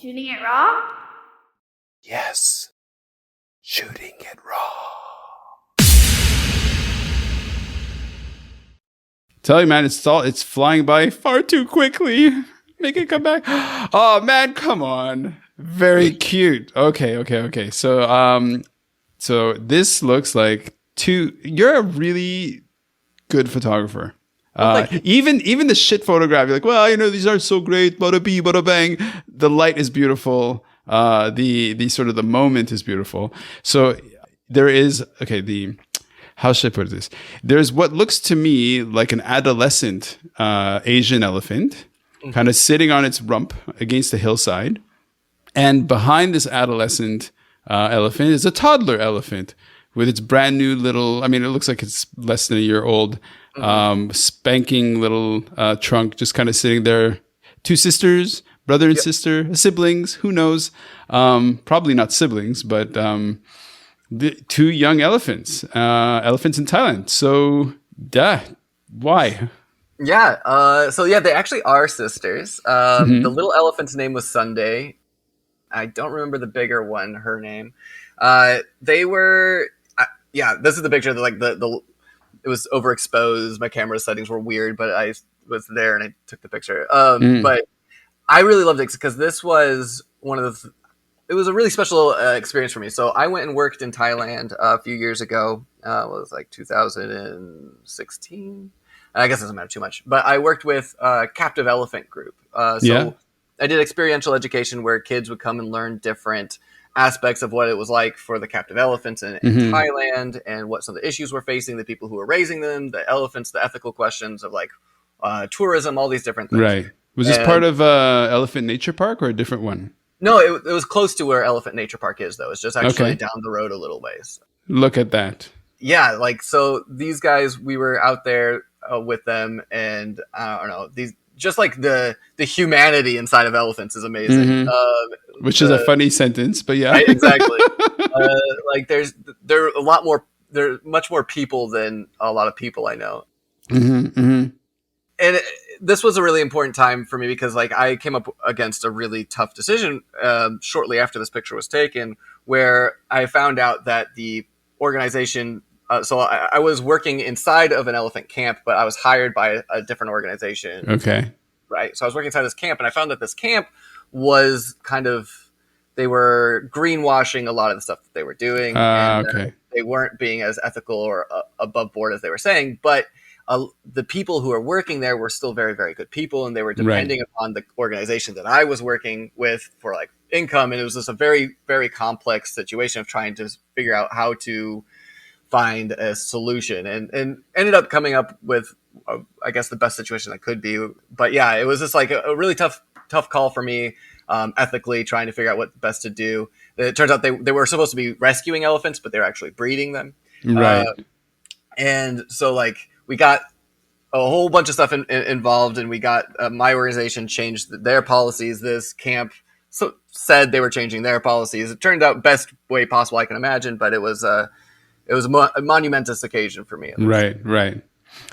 Shooting it raw? Yes. Shooting it raw. Tell you, man, it's flying by far too quickly. Make it come back. Oh man, come on. Very cute. Okay. So this looks like you're a really good photographer. Even the shit photograph, you're like, well, these aren't so great. Bada bee, bada bang. The light is beautiful. The sort of the moment is beautiful. So there is how should I put this? There's what looks to me like an adolescent Asian elephant, kind of sitting on its rump against the hillside, and behind this adolescent elephant is a toddler elephant with its brand new little. I mean, it looks like it's less than a year old. Spanking little trunk, just kind of sitting there. Two sisters, brother and sister, siblings, who knows? Probably not siblings, but the two young elephants in Thailand. So, why? Yeah. They actually are sisters. The little elephant's name was Sunday. I don't remember the bigger one, her name. They were, this is the picture. It was overexposed. My camera settings were weird, but I was there and I took the picture. But I really loved it because this was it was a really special experience for me. So I went and worked in Thailand a few years ago. It was like 2016. I guess it doesn't matter too much, but I worked with a captive elephant group. I did experiential education where kids would come and learn different aspects of what it was like for the captive elephants in Thailand and what some of the issues were facing the people who were raising them, the elephants, the ethical questions of tourism, all these different things. Right. Was this part of Elephant Nature Park or a different one? No, it was close to where Elephant Nature Park is, though. It's just actually down the road a little ways. Look at that. Yeah, so these guys, we were out there with them, and I don't know, just like the humanity inside of elephants is amazing. Which is a funny sentence, but yeah. Right, exactly. There are much more people than a lot of people I know. And this was a really important time for me because I came up against a really tough decision shortly after this picture was taken, where I found out that the organization, so I was working inside of an elephant camp, but I was hired by a different organization. Okay. Right. So I was working inside this camp, and I found that this camp was they were greenwashing a lot of the stuff that they were doing. They weren't being as ethical or above board as they were saying, but the people who are working there were still very, very good people, and they were depending upon the organization that I was working with for income. And it was just a very, very complex situation of trying to figure out how to find a solution, and ended up coming up with, I guess, the best situation that could be. But yeah, it was just a really tough call for me, ethically trying to figure out what best to do. It turns out they were supposed to be rescuing elephants, but they were actually breeding them. Right. And so we got a whole bunch of stuff involved, and we got my organization changed their policies. This camp said they were changing their policies. It turned out best way possible I can imagine, but it was a monumentous occasion for me. Right.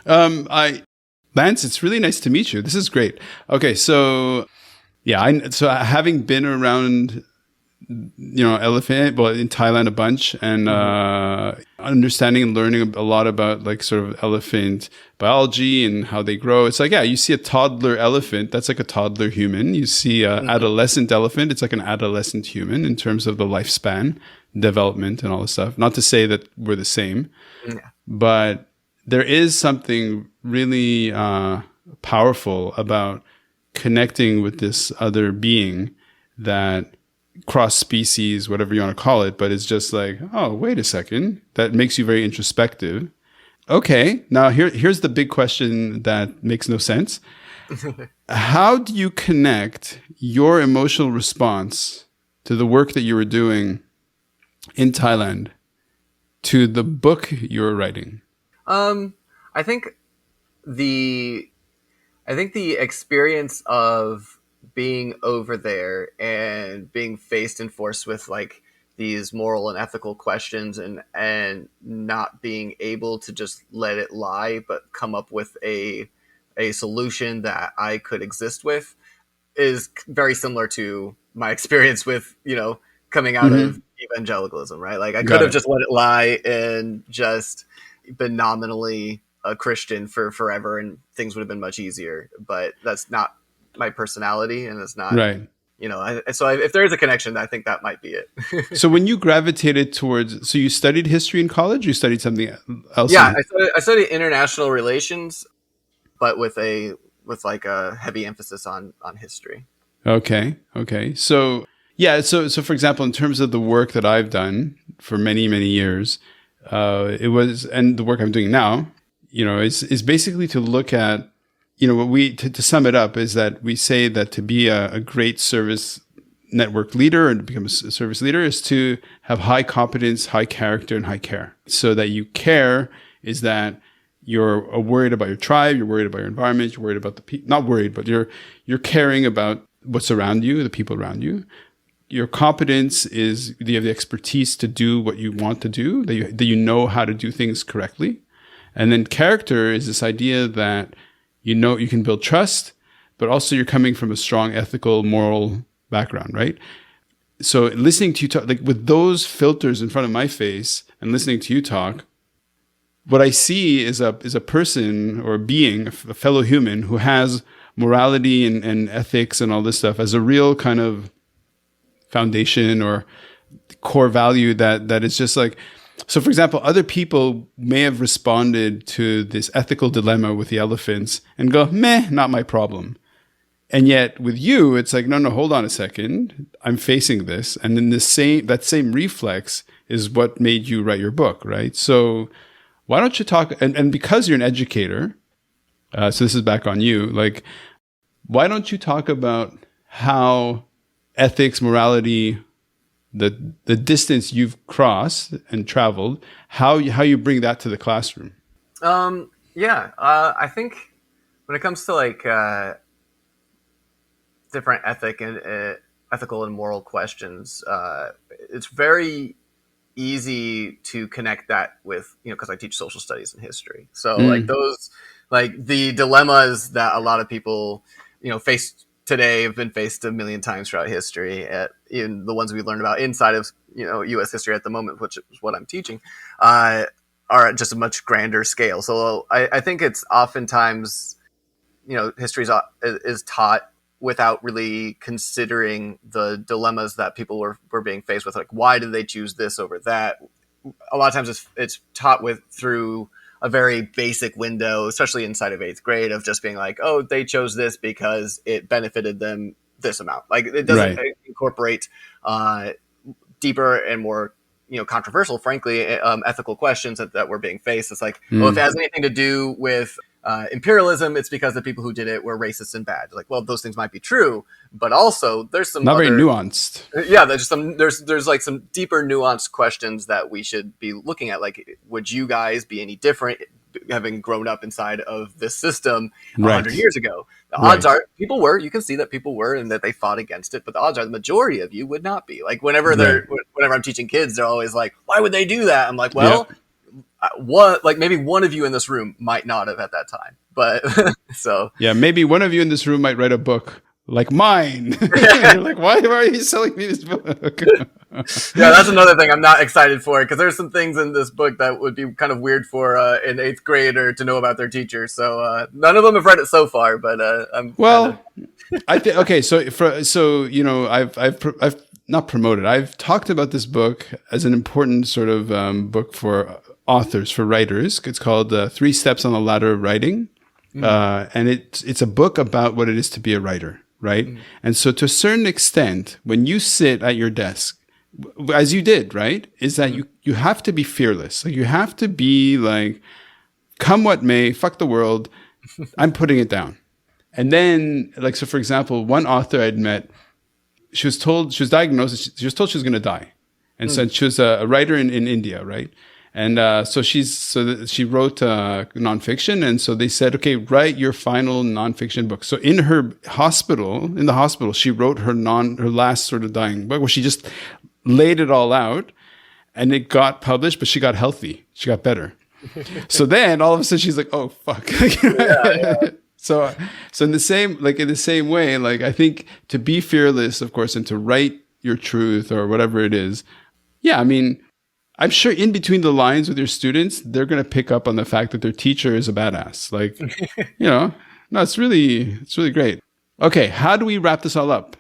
Lance, it's really nice to meet you. This is great. Okay, so having been around, elephant, in Thailand a bunch, and understanding and learning a lot about sort of elephant biology and how they grow. It's you see a toddler elephant, that's like a toddler human. You see an adolescent elephant, it's like an adolescent human in terms of the lifespan, development, and all this stuff. Not to say that we're the same, but there is something really powerful about connecting with this other being that cross species, whatever you want to call it, but it's just oh, wait a second. That makes you very introspective. Okay, now here's the big question that makes no sense. How do you connect your emotional response to the work that you were doing in Thailand to the book you were writing? I think the experience of being over there and being faced and forced with these moral and ethical questions and not being able to just let it lie, but come up with a solution that I could exist with is very similar to my experience with, coming out of evangelicalism, right? Like I could have just let it lie and just been nominally a Christian for forever and things would have been much easier, but that's not my personality and it's not, right. If there is a connection, I think that might be it. So when you gravitated towards, so you studied history in college, you studied something else? Yeah, I studied international relations, but with like a heavy emphasis on history. Okay. So yeah, so for example, in terms of the work that I've done for many, many years, it was, and the work I'm doing now, is basically to look at, what to sum it up is that we say that to be a great service network leader and to become a service leader is to have high competence, high character, and high care. So that you care is that you're worried about your tribe, you're worried about your environment, you're worried about the people, not worried, but you're caring about what's around you, the people around you. Your competence is you have the expertise to do what you want to do, that you know how to do things correctly. And then character is this idea that you can build trust, but also you're coming from a strong ethical, moral background, right? So listening to you talk, like with those filters in front of my face and listening to you talk, what I see is a person or a being, a fellow human who has morality and ethics and all this stuff as a real kind of foundation or core value that is just like, so for example, other people may have responded to this ethical dilemma with the elephants and go, meh, not my problem. And yet with you, it's like, no, hold on a second. I'm facing this. And then that same reflex is what made you write your book, right? So why don't you talk, and because you're an educator, so this is back on you, like, why don't you talk about how ethics, morality, the distance you've crossed and traveled, how you bring that to the classroom? I think when it comes to like different ethical and moral questions, it's very easy to connect that with, because I teach social studies and history. So like those, like the dilemmas that a lot of people, face today have been faced a million times throughout history, even the ones we learned about inside of, U.S. history at the moment, which is what I'm teaching, are at just a much grander scale. So I think it's oftentimes, history is taught without really considering the dilemmas that people were being faced with. Like, why did they choose this over that? A lot of times it's taught through a very basic window, especially inside of 8th grade, of just being like, oh, they chose this because it benefited them this amount. Like it doesn't incorporate deeper and more, controversial, frankly, ethical questions that were being faced. It's like, if it has anything to do with imperialism, it's because the people who did it were racist and bad. Like, well, those things might be true, but also there's some very nuanced. Yeah, there's like some deeper nuanced questions that we should be looking at. Like, would you guys be any different having grown up inside of this system 100 years ago? The odds are people were. You can see that people were and that they fought against it, but the odds are the majority of you would not be. Like whenever I'm teaching kids, they're always like, "Why would they do that?" I'm like, "Well." Maybe one of you in this room might not have at that time, but so yeah, maybe one of you in this room might write a book like mine. You're like, why are you selling me this book? Yeah, that's another thing I'm not excited for, because there's some things in this book that would be kind of weird for an 8th grader to know about their teacher. So none of them have read it so far, but I'm I think okay. So I've not promoted. I've talked about this book as an important sort of book for authors, for writers. It's called 3 Steps on the Ladder of Writing. And it's a book about what it is to be a writer, right? And so to a certain extent, when you sit at your desk, as you did, right, is that you have to be fearless. Like you have to be like, come what may, fuck the world, I'm putting it down. And then, like, so for example, one author I'd met, she was diagnosed, she was told she was going to die. And so she was a writer in India, right? And so she wrote nonfiction, and so they said, okay, write your final nonfiction book. So in the hospital, she wrote her last sort of dying book, where she just laid it all out, and it got published, but she got healthy, she got better. So then all of a sudden she's like, oh fuck. So, so in the same way, like I think to be fearless, of course, and to write your truth or whatever it is. Yeah, I mean, I'm sure in between the lines with your students, they're going to pick up on the fact that their teacher is a badass. Like, no, it's really great. Okay, how do we wrap this all up?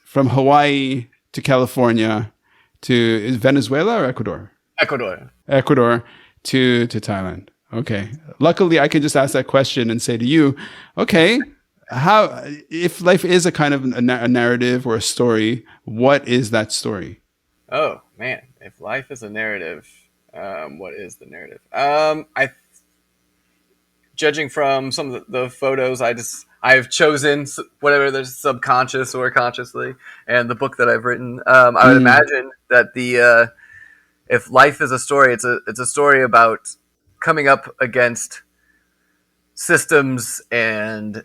From Hawaii to California to is Venezuela or Ecuador? Ecuador to Thailand. Okay. Luckily, I can just ask that question and say to you, okay, how if life is a kind of a narrative or a story, what is that story? Oh man, if life is a narrative, what is the narrative? Judging from some of the photos, I've chosen whatever there's subconscious or consciously, and the book that I've written. I would imagine that if life is a story, it's a story about coming up against systems and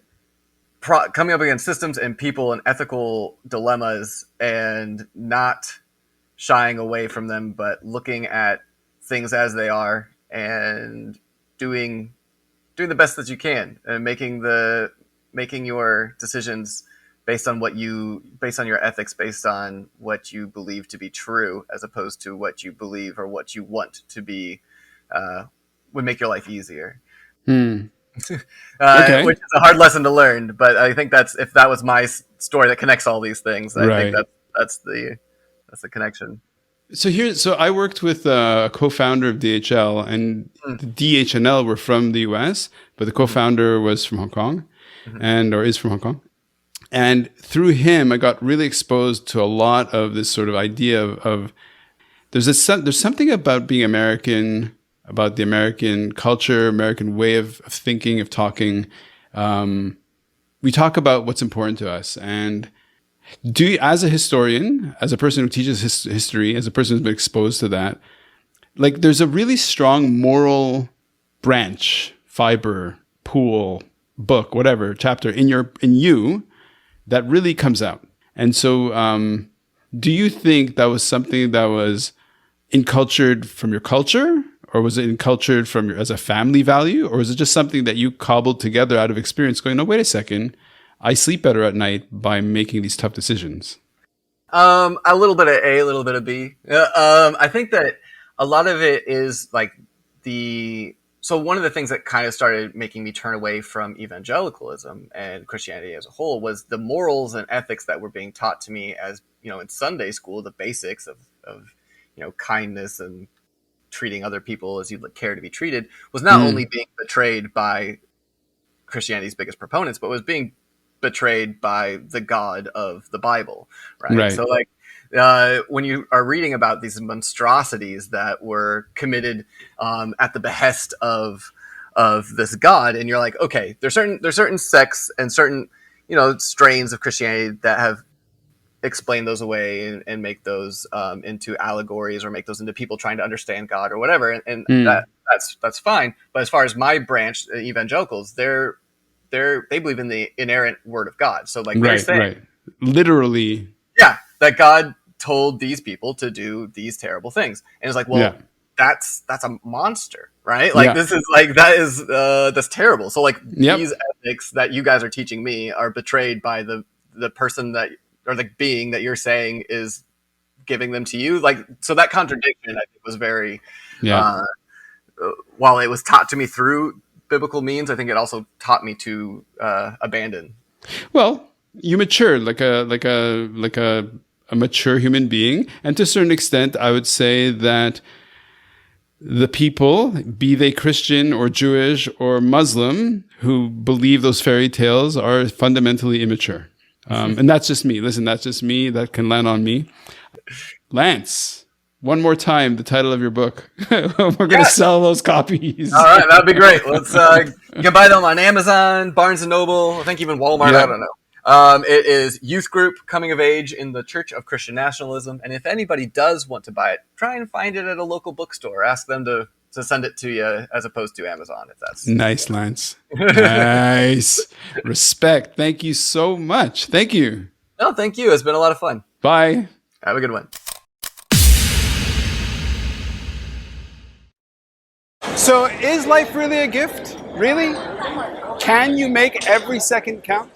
people and ethical dilemmas, and not shying away from them, but looking at things as they are and doing the best that you can, and making your decisions based on your ethics, based on what you believe to be true, as opposed to what you believe or what you want to be, would make your life easier. Okay. Which is a hard lesson to learn, but I think if that was my story that connects all these things, I think that's the connection. So I worked with a co-founder of DHL, and the DHNL were from the US, but the co-founder was from Hong Kong, or is from Hong Kong. And through him, I got really exposed to a lot of this sort of idea of there's something about being American, about the American culture, American way of thinking, of talking. We talk about what's important to us. And as a historian, as a person who teaches history, as a person who's been exposed to that, like there's a really strong moral branch, fiber, pool, book, whatever, chapter in you that really comes out. And so do you think that was something that was encultured from your culture, or was it encultured from as a family value, or is it just something that you cobbled together out of experience going, no, wait a second, I sleep better at night by making these tough decisions? A little bit of A, a little bit of B. I think that a lot of it is like so one of the things that kind of started making me turn away from evangelicalism and Christianity as a whole was the morals and ethics that were being taught to me as, in Sunday school, the basics of kindness and treating other people as you'd care to be treated, was not only being betrayed by Christianity's biggest proponents, but was being betrayed by the God of the Bible, right? So like, when you are reading about these monstrosities that were committed at the behest of this God, and you're like, okay, there's certain sects and certain strains of Christianity that have explained those away and make those into allegories, or make those into people trying to understand God or whatever, and that's fine. But as far as my branch, evangelicals, they believe in the inerrant word of God. So like they're saying, literally, that God told these people to do these terrible things. And it's like, well, that's a monster, right? Like this is like, that's terrible. So like these ethics that you guys are teaching me are betrayed by the person or the being that you're saying is giving them to you. Like, so that contradiction, I think, was very, while it was taught to me through biblical means, I think it also taught me to abandon. Well, you matured like a mature human being, and to a certain extent, I would say that the people, be they Christian or Jewish or Muslim, who believe those fairy tales are fundamentally immature. And that's just me. Listen, that's just me. That can land on me. Lance, one more time, the title of your book. We're going to sell those copies. All right, that'd be great. Let's you can buy them on Amazon, Barnes & Noble, I think even Walmart. I don't know. It is Youth Group Coming of Age in the Church of Christian Nationalism. And if anybody does want to buy it, try and find it at a local bookstore. Ask them to send it to you as opposed to Amazon, if that's nice, Lance. Nice. Respect. Thank you so much. Thank you. No, thank you. It's been a lot of fun. Bye. Have a good one. So is life really a gift? Really? Can you make every second count?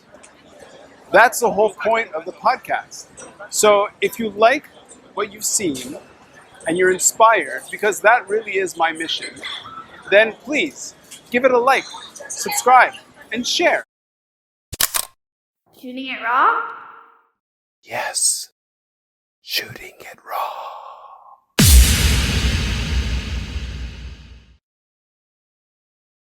That's the whole point of the podcast. So if you like what you've seen and you're inspired, because that really is my mission, then please give it a like, subscribe, and share. Shooting it raw? Yes, shooting it raw.